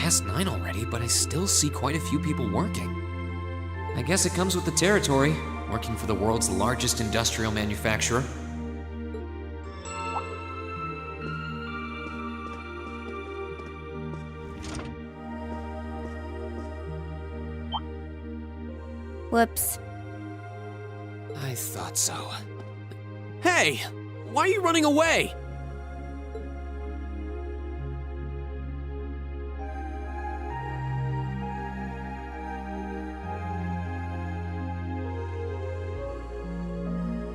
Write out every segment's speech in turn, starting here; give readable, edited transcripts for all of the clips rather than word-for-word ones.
past 9 already, but I still see quite a few people working. I guess it comes with the territory, working for the world's largest industrial manufacturer. Whoops. I thought so. Hey! Why are you running away?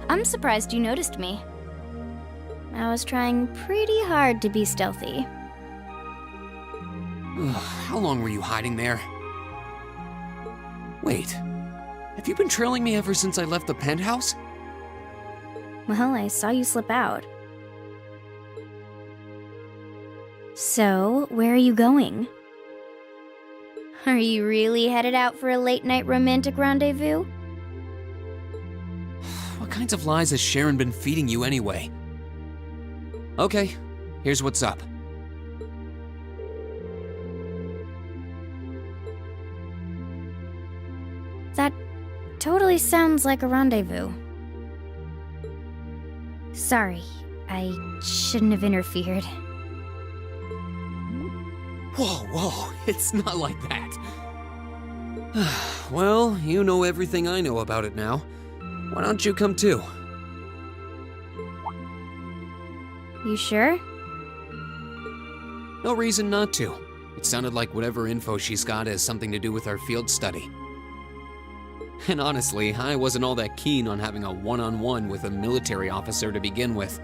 I'm surprised you noticed me. I was trying pretty hard to be stealthy. How long were you hiding there? Wait, have you been trailing me ever since I left the penthouse? Well, I saw you slip out. So, where are you going? Are you really headed out for a late-night romantic rendezvous? What kinds of lies has Sharon been feeding you anyway? Okay, here's what's up. That totally sounds like a rendezvous. Sorry, I shouldn't have interfered. Whoa, it's not like that. Well, you know everything I know about it now. Why don't you come too? You sure? No reason not to. It sounded like whatever info she's got has something to do with our field study. And honestly, I wasn't all that keen on having a one-on-one with a military officer to begin with.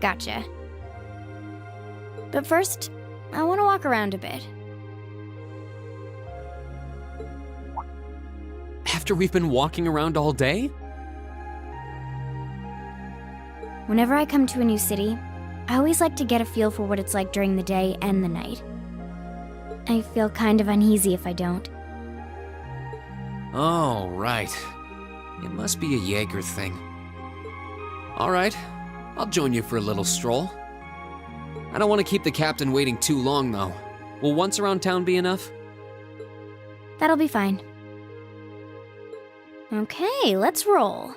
Gotcha. But first, I want to walk around a bit. After we've been walking around all day? Whenever I come to a new city, I always like to get a feel for what it's like during the day and the night. I feel kind of uneasy if I don't. Oh, right. It must be a Jaeger thing. All right, I'll join you for a little stroll. I don't want to keep the captain waiting too long, though. Will once around town be enough? That'll be fine. Okay, let's roll.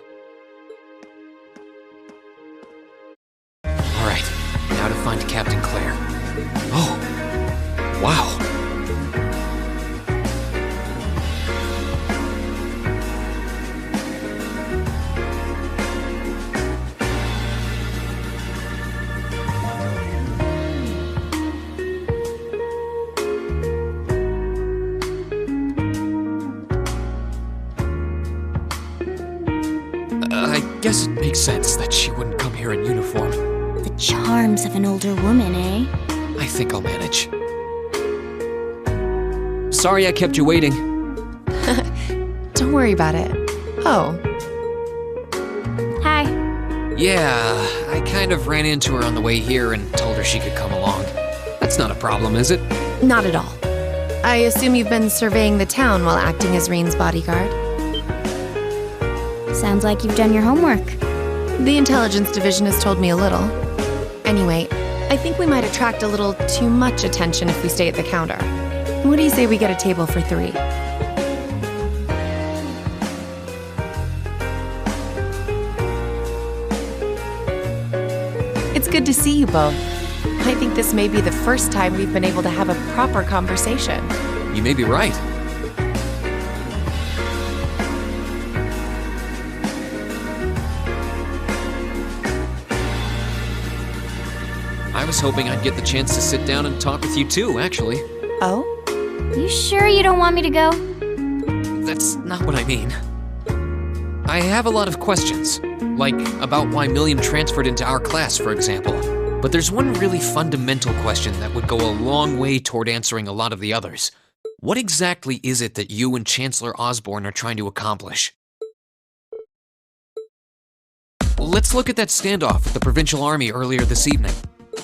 All right, now to find Captain Claire. Oh, wow. I guess it makes sense that she wouldn't come here in uniform. The charms of an older woman, eh? I think I'll manage. Sorry I kept you waiting. Don't worry about it. Oh. Hi. Yeah, I kind of ran into her on the way here and told her she could come along. That's not a problem, is it? Not at all. I assume you've been surveying the town while acting as Rean's bodyguard? Sounds like you've done your homework. The intelligence division has told me a little. Anyway, I think we might attract a little too much attention if we stay at the counter. What do you say we get a table for 3? It's good to see you both. I think this may be the first time we've been able to have a proper conversation. You may be right. I was hoping I'd get the chance to sit down and talk with you too, actually. Oh? You sure you don't want me to go? That's not what I mean. I have a lot of questions, like about why Milliam transferred into our class, for example. But there's one really fundamental question that would go a long way toward answering a lot of the others. What exactly is it that you and Chancellor Osborne are trying to accomplish? Let's look at that standoff with the Provincial Army earlier this evening.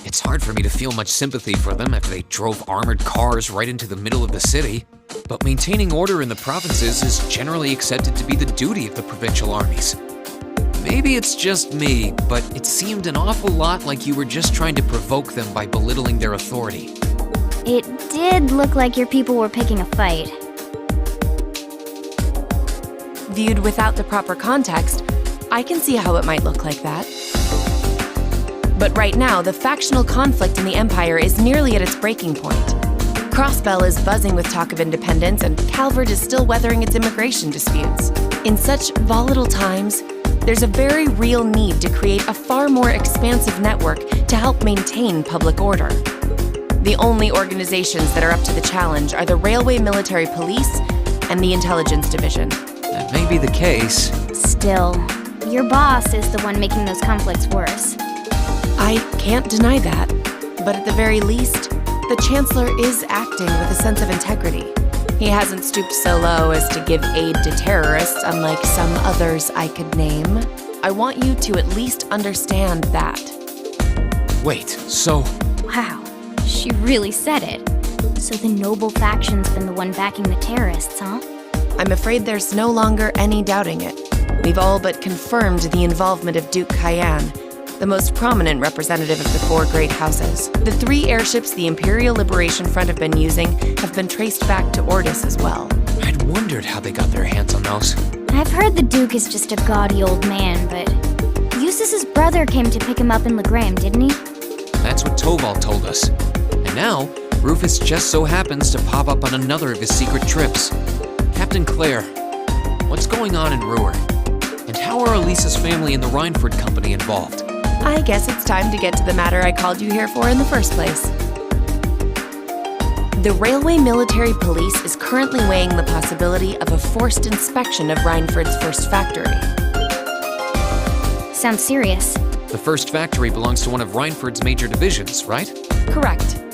It's hard for me to feel much sympathy for them after they drove armored cars right into the middle of the city, but maintaining order in the provinces is generally accepted to be the duty of the provincial armies. Maybe it's just me, but it seemed an awful lot like you were just trying to provoke them by belittling their authority. It did look like your people were picking a fight. Viewed without the proper context, I can see how it might look like that. But right now, the factional conflict in the Empire is nearly at its breaking point. Crossbell is buzzing with talk of independence, and Calvert is still weathering its immigration disputes. In such volatile times, there's a very real need to create a far more expansive network to help maintain public order. The only organizations that are up to the challenge are the Railway Military Police and the Intelligence Division. That may be the case. Still, your boss is the one making those conflicts worse. I can't deny that, but at the very least, the Chancellor is acting with a sense of integrity. He hasn't stooped so low as to give aid to terrorists, unlike some others I could name. I want you to at least understand that. Wait, so... Wow, she really said it. So the noble faction's been the one backing the terrorists, huh? I'm afraid there's no longer any doubting it. We've all but confirmed the involvement of Duke Cayenne, the most prominent representative of the four great houses. The 3 airships the Imperial Liberation Front have been using have been traced back to Ordis as well. I'd wondered how they got their hands on those. I've heard the Duke is just a gaudy old man, but Eustace's brother came to pick him up in Legram, didn't he? That's what Toval told us. And now, Rufus just so happens to pop up on another of his secret trips. Captain Claire, what's going on in Ruhr? And how are Elisa's family and the Reinford Company involved? I guess it's time to get to the matter I called you here for in the first place. The Railway Military Police is currently weighing the possibility of a forced inspection of Reinford's first factory. Sounds serious. The first factory belongs to one of Reinford's major divisions, right? Correct.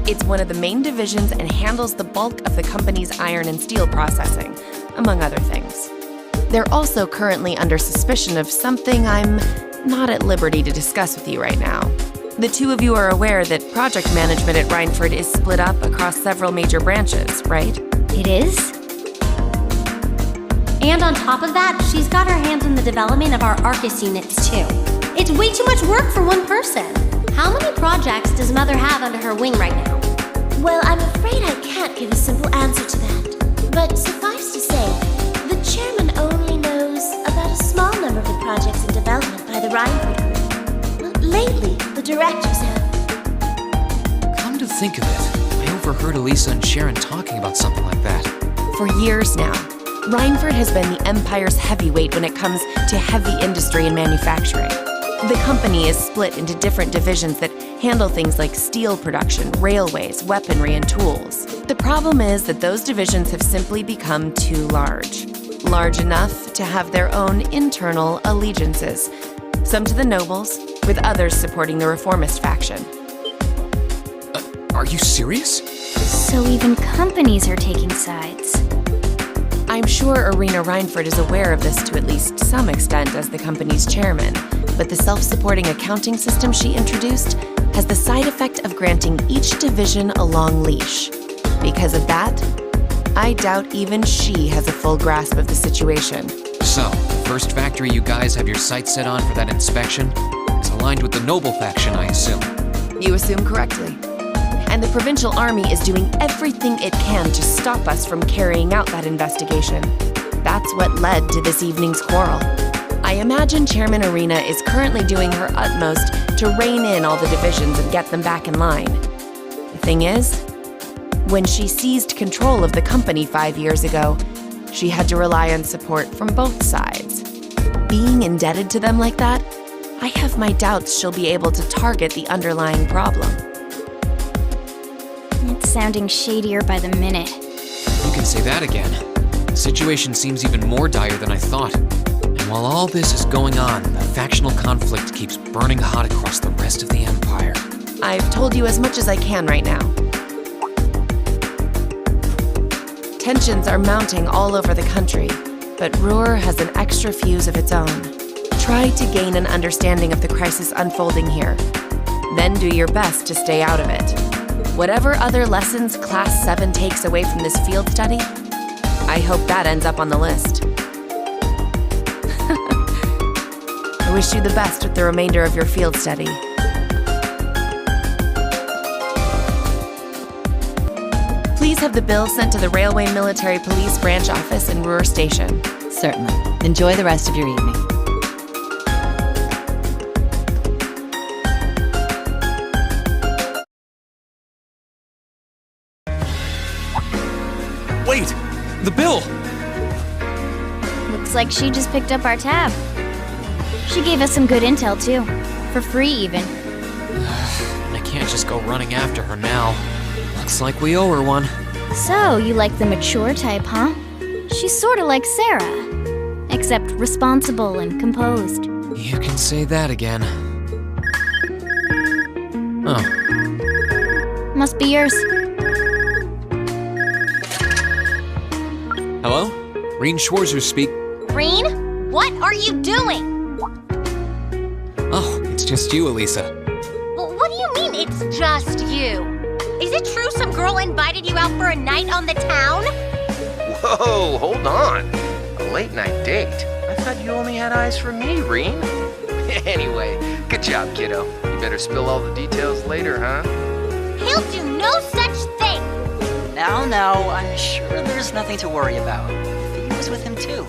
It's one of the main divisions and handles the bulk of the company's iron and steel processing, among other things. They're also currently under suspicion of something I'm not at liberty to discuss with you right now. The 2 of you are aware that project management at Reinford is split up across several major branches, right? It is? And on top of that, she's got her hands on the development of our Arcus units too. It's way too much work for one person. How many projects does Mother have under her wing right now? Well, I'm afraid I can't give a simple answer to that. But suffice to say, the chairman only knows about a small number of the projects in development by the Reinford Group. Lately, the directors have. Come to think of it, I overheard Elisa and Sharon talking about something like that. For years now, Reinford has been the Empire's heavyweight when it comes to heavy industry and manufacturing. The company is split into different divisions that handle things like steel production, railways, weaponry, and tools. The problem is that those divisions have simply become too large. Large enough to have their own internal allegiances, some to the nobles, with others supporting the reformist faction. Are you serious? So even companies are taking sides. I'm sure Irina Reinford is aware of this to at least some extent as the company's chairman, but the self-supporting accounting system she introduced has the side effect of granting each division a long leash. Because of that, I doubt even she has a full grasp of the situation. So, first factory you guys have your sights set on for that inspection is aligned with the noble faction, I assume. You assume correctly. And the provincial army is doing everything it can to stop us from carrying out that investigation. That's what led to this evening's quarrel. I imagine Chairman Irina is currently doing her utmost to rein in all the divisions and get them back in line. The thing is, when she seized control of the company 5 years ago, she had to rely on support from both sides. Being indebted to them like that, I have my doubts she'll be able to target the underlying problem. It's sounding shadier by the minute. You can say that again. The situation seems even more dire than I thought. And while all this is going on, the factional conflict keeps burning hot across the rest of the Empire. I've told you as much as I can right now. Tensions are mounting all over the country, but Ruhr has an extra fuse of its own. Try to gain an understanding of the crisis unfolding here. Then do your best to stay out of it. Whatever other lessons Class 7 takes away from this field study, I hope that ends up on the list. I wish you the best with the remainder of your field study. please have the bill sent to the Railway Military Police Branch Office in Ruhr Station? Certainly. Enjoy the rest of your evening. Wait! The bill! Looks like she just picked up our tab. She gave us some good intel, too. For free, even. I can't just go running after her now. Looks like we owe her one. So, you like the mature type, huh? She's sorta like Sarah. Except responsible and composed. You can say that again. Oh. Must be yours. Hello? Rean Schwarzer speak. Rean, what are you doing? Oh, it's just you, Elisa. Well, what do you mean it's just you? Is it true some girl invited you out for a night on the town? Whoa, hold on. A late night date? I thought you only had eyes for me, Rean. Anyway, good job, kiddo. You better spill all the details later, huh? He'll do no such thing! Now, I'm sure there's nothing to worry about. He was with him too.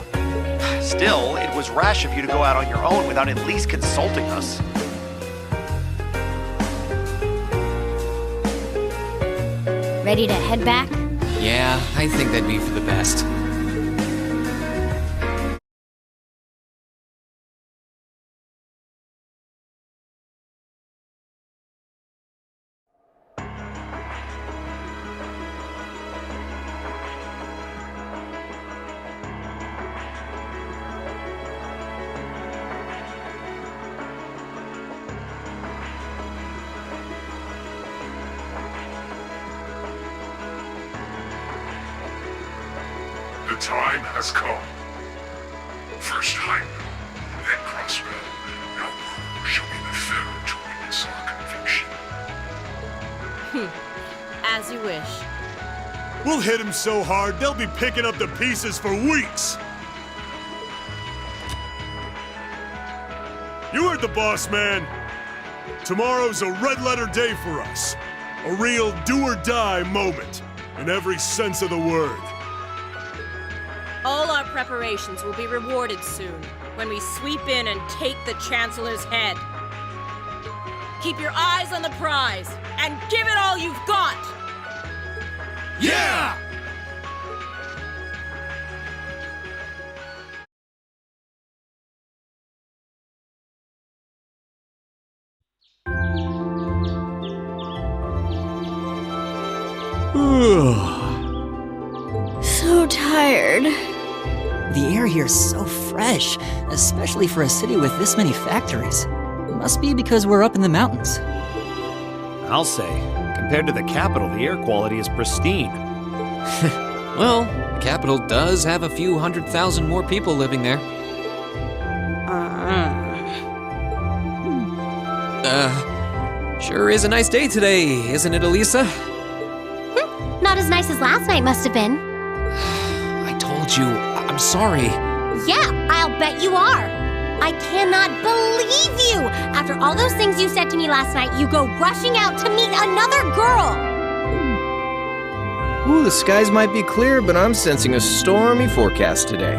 Still, it was rash of you to go out on your own without at least consulting us. Ready to head back? Yeah, I think that'd be for the best. The time has come. First Heimdall, then Crossbow. Now who shall be the third to witness our conviction? As you wish. We'll hit him so hard, they'll be picking up the pieces for weeks! You heard the boss, man. Tomorrow's a red-letter day for us. A real do-or-die moment, in every sense of the word. All our preparations will be rewarded soon, when we sweep in and take the Chancellor's head. Keep your eyes on the prize, and give it all you've got! Yeah! So tired. The air here is so fresh, especially for a city with this many factories. Must be because we're up in the mountains. I'll say, compared to the capital, the air quality is pristine. Well, the capital does have a few 100,000 more people living there. Sure is a nice day today, isn't it, Elisa? Not as nice as last night must have been. I told you, I'm sorry. Yeah, I'll bet you are. I cannot believe you! After all those things you said to me last night, you go rushing out to meet another girl! Ooh, the skies might be clear, but I'm sensing a stormy forecast today.